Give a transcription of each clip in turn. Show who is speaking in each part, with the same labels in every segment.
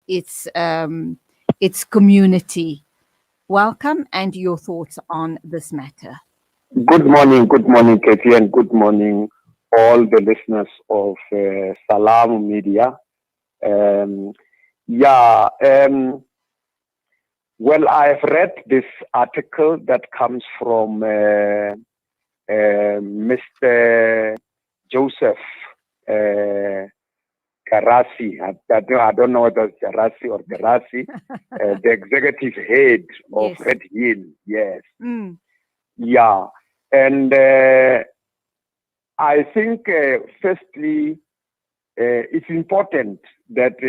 Speaker 1: its community. Welcome, and your thoughts on this matter.
Speaker 2: Good morning, Katie, and good morning, all the listeners of Salam Media. Um, yeah, well, I've read this article that comes from Mr. Joseph Garasi. I don't know whether it's Garasi or Garasi, the executive head of
Speaker 1: Yes.
Speaker 2: Redhill. Yes.
Speaker 1: Mm.
Speaker 2: Yeah. And I think, firstly, it's important that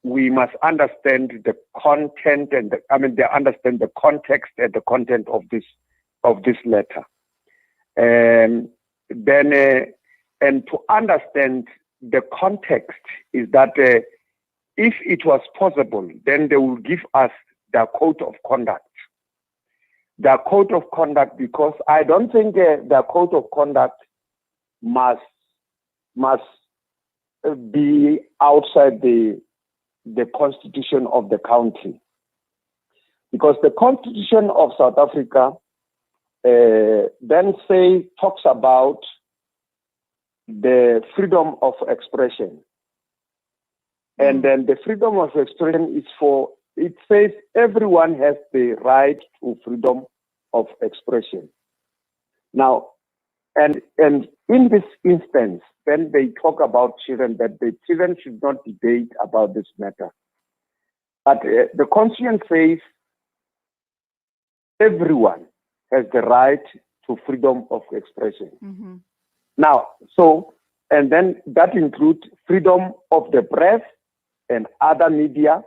Speaker 2: we must understand the content and understand the context and the content of this letter. And then, and to understand the context is that if it was possible, then they will give us the code of conduct. The code of conduct, because I don't think the code of conduct must be outside the constitution of the country, because the constitution of South Africa then talks about the freedom of expression, and then the freedom of expression is it says everyone has the right to freedom of expression. Now, and in this instance, then they talk about children, that the children should not debate about this matter. But the Constitution says everyone has the right to freedom of expression.
Speaker 1: Mm-hmm.
Speaker 2: Now, and then that includes freedom of the press and other media,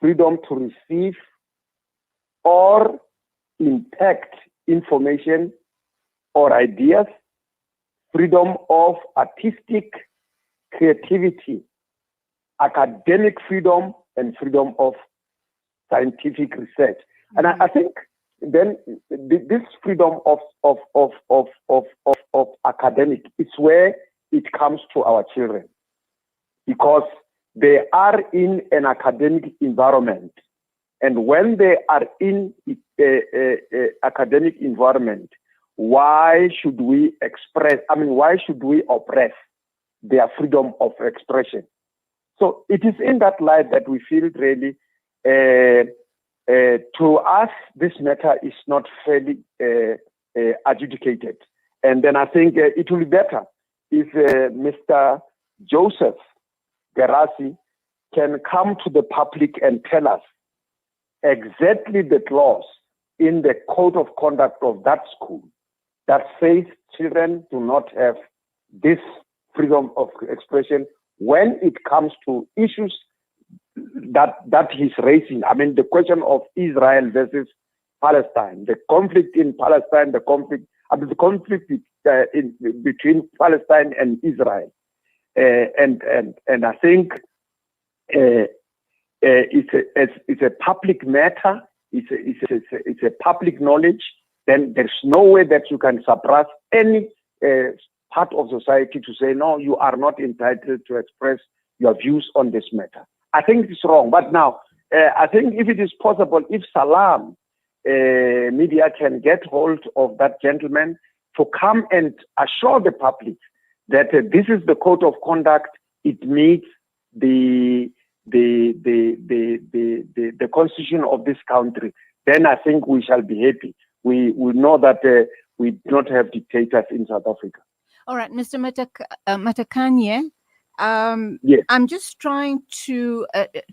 Speaker 2: freedom to receive or impact information or ideas, freedom of artistic creativity, academic freedom, and freedom of scientific research. And I think then this freedom of academic is where it comes to our children, because they are in an academic environment. And when they are in academic environment, why should we oppress their freedom of expression? So it is in that light that we feel really, to us, this matter is not fairly adjudicated. And then I think it will be better if Mr. Joseph Garasi can come to the public and tell us exactly the clause in the code of conduct of that school that says children do not have this freedom of expression when it comes to issues that he's raising. I mean, the question of Israel versus Palestine, the conflict in Palestine, the conflict between Palestine and Israel, and I think it's a public matter. It's a public knowledge. Then there's no way that you can suppress any part of society to say, no, you are not entitled to express your views on this matter. I think it's wrong. But now, I think if it is possible, if Salam Media can get hold of that gentleman to come and assure the public that this is the code of conduct, it meets the constitution of this country, then I think we shall be happy. We know that we do not have dictators in South Africa.
Speaker 1: All right, Mr. Matakanye,
Speaker 2: yes.
Speaker 1: I'm just trying to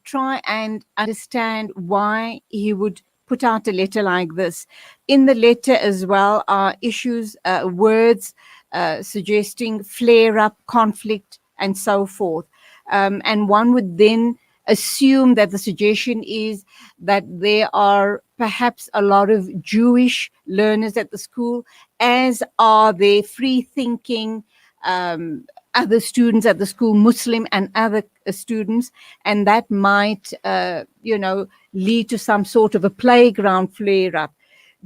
Speaker 1: try and understand why he would put out a letter like this. In the letter as well are issues, words suggesting flare-up, conflict, and so forth. And one would then assume that the suggestion is that there are perhaps a lot of Jewish learners at the school, as are there free-thinking other students at the school, Muslim and other students, and that might, lead to some sort of a playground flare-up.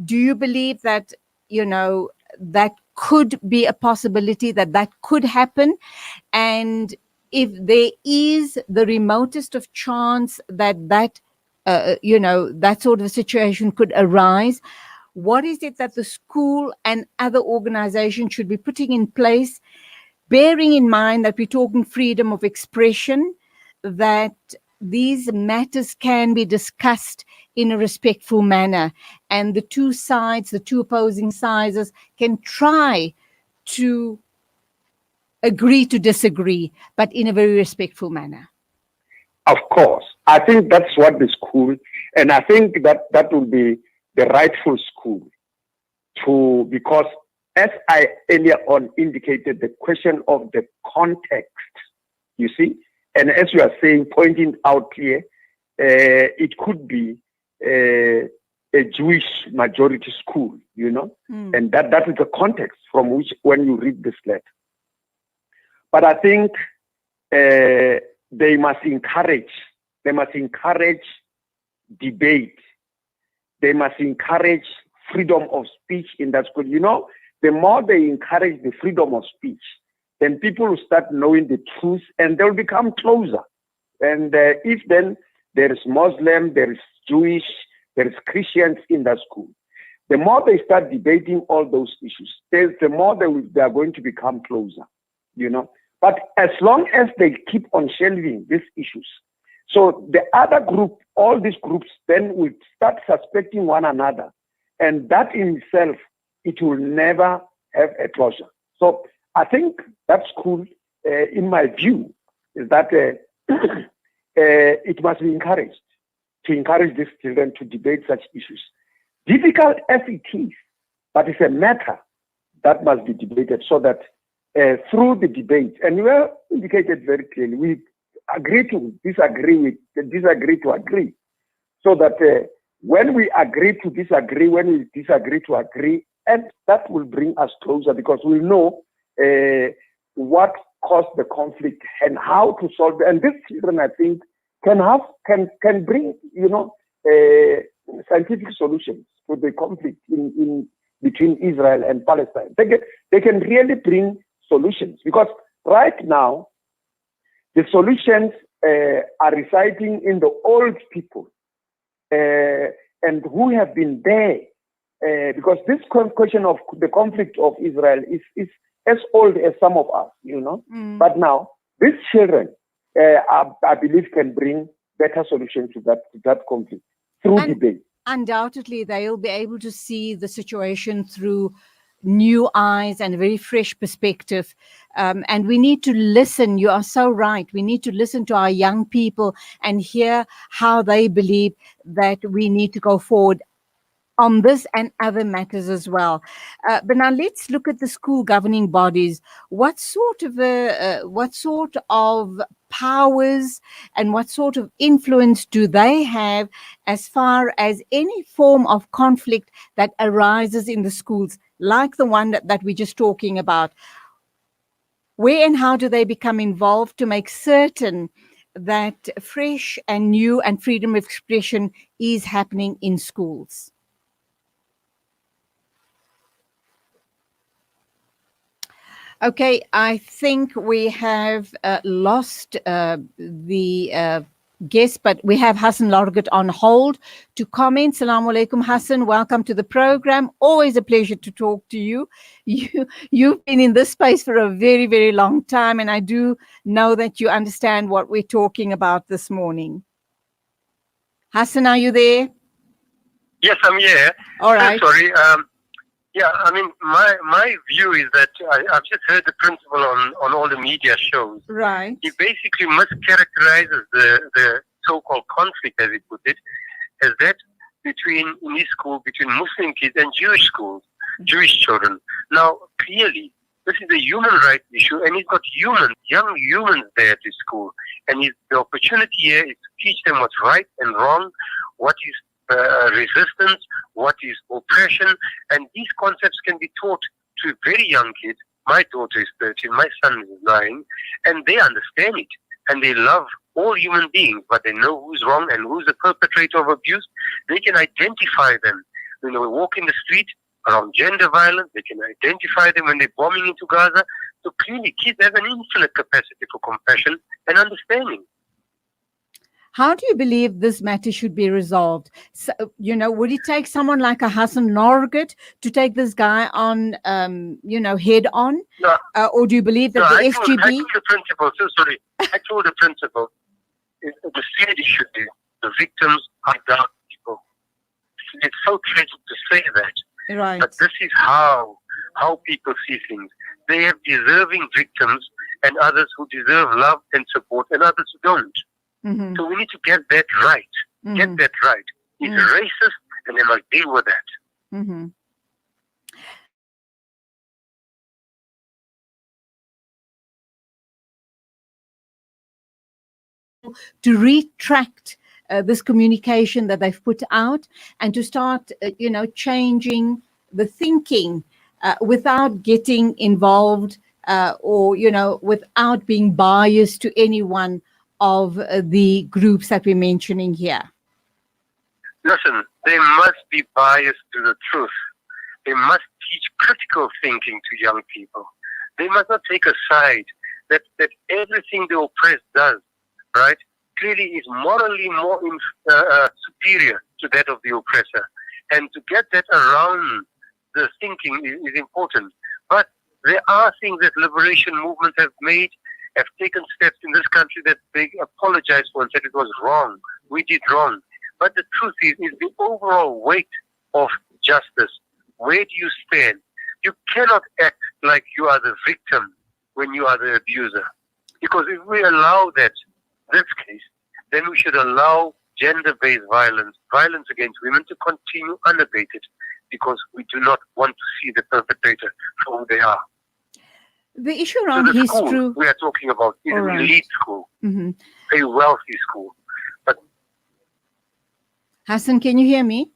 Speaker 1: Do you believe that, that could be a possibility, that could happen? And if there is the remotest of chance that that sort of a situation could arise, what is it that the school and other organizations should be putting in place, bearing in mind that we're talking freedom of expression, that these matters can be discussed in a respectful manner, and the two sides, the two opposing sides, can try to agree to disagree, but in a very respectful manner?
Speaker 2: Of course. I think that's what the school, and I think that will be the rightful school because as I earlier on indicated, the question of the context, you see, and as you are saying, pointing out here, it could be a Jewish majority school, and that is the context from which when you read this letter. But I think they must encourage debate. They must encourage freedom of speech in that school. The more they encourage the freedom of speech, then people will start knowing the truth and they'll become closer. And if then there is Muslim, there is Jewish, there is Christians in that school, the more they start debating all those issues, the more they are going to become closer, But as long as they keep on shelving these issues, so the other group, all these groups, then will start suspecting one another. And that in itself, it will never have a closure. So I think that school, in my view, is that it must be encouraged to encourage these children to debate such issues. Difficult as it is, but it's a matter that must be debated so that through the debate, and we have indicated very clearly, we agree to disagree, to agree, so that when we agree to disagree, when we disagree to agree, and that will bring us closer because we'll know what caused the conflict and how to solve it. And these children, I think, can bring, scientific solutions to the conflict in between Israel and Palestine. They can really bring solutions because right now the solutions are residing in the old people and who have been there because this question of the conflict of Israel is as old as some of us, But now these children, I believe, can bring better solutions to that conflict through debate.
Speaker 1: Undoubtedly, they'll be able to see the situation through new eyes and a very fresh perspective. And we need to listen. You are so right. We need to listen to our young people and hear how they believe that we need to go forward on this and other matters as well. But now let's look at the school governing bodies. What sort of powers and what sort of influence do they have as far as any form of conflict that arises in the schools, like the one that we're just talking about? Where and how do they become involved to make certain that fresh and new and freedom of expression is happening in schools? Okay, I think we have lost the guest, but we have Hassan Largut on hold to comment. Assalamu alaikum, Hassan. Welcome to the program. Always a pleasure to talk to you. You've been in this space for a very, very long time, and I do know that you understand what we're talking about this morning. Hassan, are you there?
Speaker 3: Yes, I'm here.
Speaker 1: All right.
Speaker 3: Sorry. Yeah, I mean, my view is that I've just heard the principal on all the media shows.
Speaker 1: Right.
Speaker 3: He basically mischaracterizes the so-called conflict, as he put it, as that between Muslim kids and Jewish schools, Jewish children. Now, clearly, this is a human rights issue, and he's got young humans there at his school. And the opportunity here is to teach them what's right and wrong, what is resistance, what is oppression, and these concepts can be taught to very young kids. My daughter is 13, my son is 9, and they understand it, and they love all human beings, but they know who's wrong and who's the perpetrator of abuse. They can identify them when they walk in the street around gender violence. They can identify them when they're bombing into Gaza. So clearly, kids have an infinite capacity for compassion and understanding.
Speaker 1: How do you believe this matter should be resolved? So, would it take someone like a Hassan Norgit to take this guy on, head on?
Speaker 3: No,
Speaker 1: Or do you believe that
Speaker 3: no,
Speaker 1: the
Speaker 3: I told
Speaker 1: FGB?
Speaker 3: the principal, so sorry, I told the principal, the said issue is the victims are dark people. It's so tragic to say that.
Speaker 1: Right.
Speaker 3: But this is how people see things. They have deserving victims and others who deserve love and support and others who don't.
Speaker 1: Mm-hmm.
Speaker 3: So we need to get that right.
Speaker 1: Mm-hmm.
Speaker 3: Get that right. It's racist and they must deal with that.
Speaker 1: Mm-hmm. To retract this communication that they've put out and to start, changing the thinking without getting involved or, without being biased to any one of the groups that we're mentioning here.
Speaker 3: Listen, they must be biased to the truth. They must teach critical thinking to young people. They must not take a side that everything the oppressed does, right, clearly is morally more superior to that of the oppressor. And to get that around the thinking is important. But there are things that liberation movements have taken steps in this country that they apologize for and said it was wrong. We did wrong. But the truth is the overall weight of justice. Where do you stand? You cannot act like you are the victim when you are the abuser. Because if we allow this case, then we should allow gender-based violence against women to continue unabated, because we do not want to see the perpetrator for who they are.
Speaker 1: The issue around
Speaker 3: so the
Speaker 1: history
Speaker 3: school we are talking about is an elite school, a wealthy school. But
Speaker 1: Hassan, can you hear me?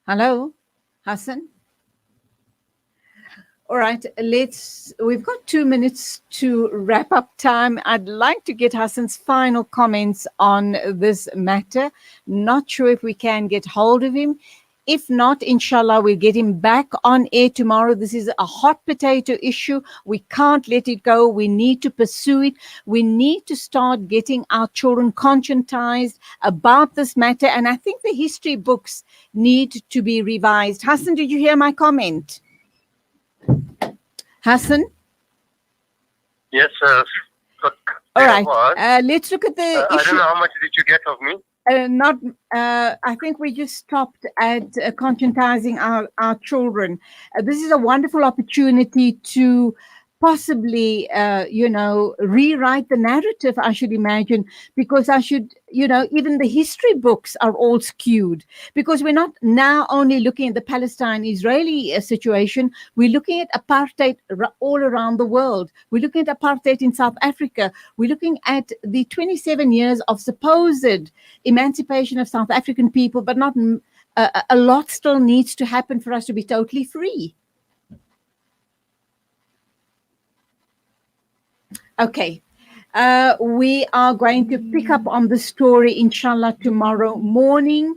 Speaker 1: Hello, Hassan? All right, we've got 2 minutes to wrap up time. I'd like to get Hassan's final comments on this matter. Not sure if we can get hold of him. If not, inshallah, we'll get him back on air tomorrow. This is a hot potato issue. We can't let it go. We need to pursue it. We need to start getting our children conscientized about this matter. And I think the history books need to be revised. Hassan, did you hear my comment? Hassan?
Speaker 3: Yes,
Speaker 1: all right. Let's look at the issue.
Speaker 3: I don't know how much did you get of me.
Speaker 1: I think we just stopped at conscientizing our children. This is a wonderful opportunity to possibly, rewrite the narrative, I should imagine, because even the history books are all skewed, because we're not now only looking at the Palestine-Israeli situation, we're looking at apartheid all around the world. We're looking at apartheid in South Africa. We're looking at the 27 years of supposed emancipation of South African people, but not a lot still needs to happen for us to be totally free. Okay, we are going to pick up on the story, inshallah, tomorrow morning.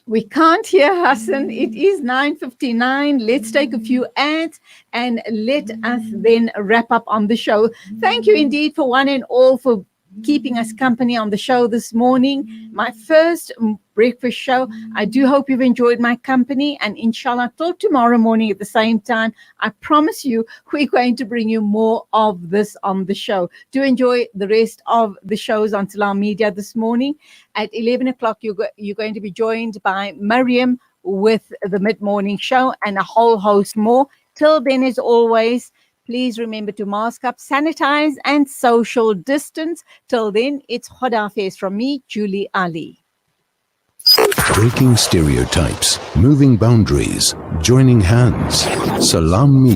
Speaker 1: We can't hear Hassan. It is 9:59. Let's take a few ads and let us then wrap up on the show. Thank you indeed for one and all for keeping us company on the show this morning. My first breakfast show. I do hope you've enjoyed my company, and inshallah till tomorrow morning at the same time. I promise you we're going to bring you more of this on the show. Do enjoy the rest of the shows on Salam Media this morning. At 11 o'clock you're going to be joined by Mariam with the mid-morning show and a whole host more. Till then, as always, please remember to mask up, sanitize, and social distance. Till then, it's Khodafez from me, Julie Ali.
Speaker 4: Breaking stereotypes, moving boundaries, joining hands. Salam Media.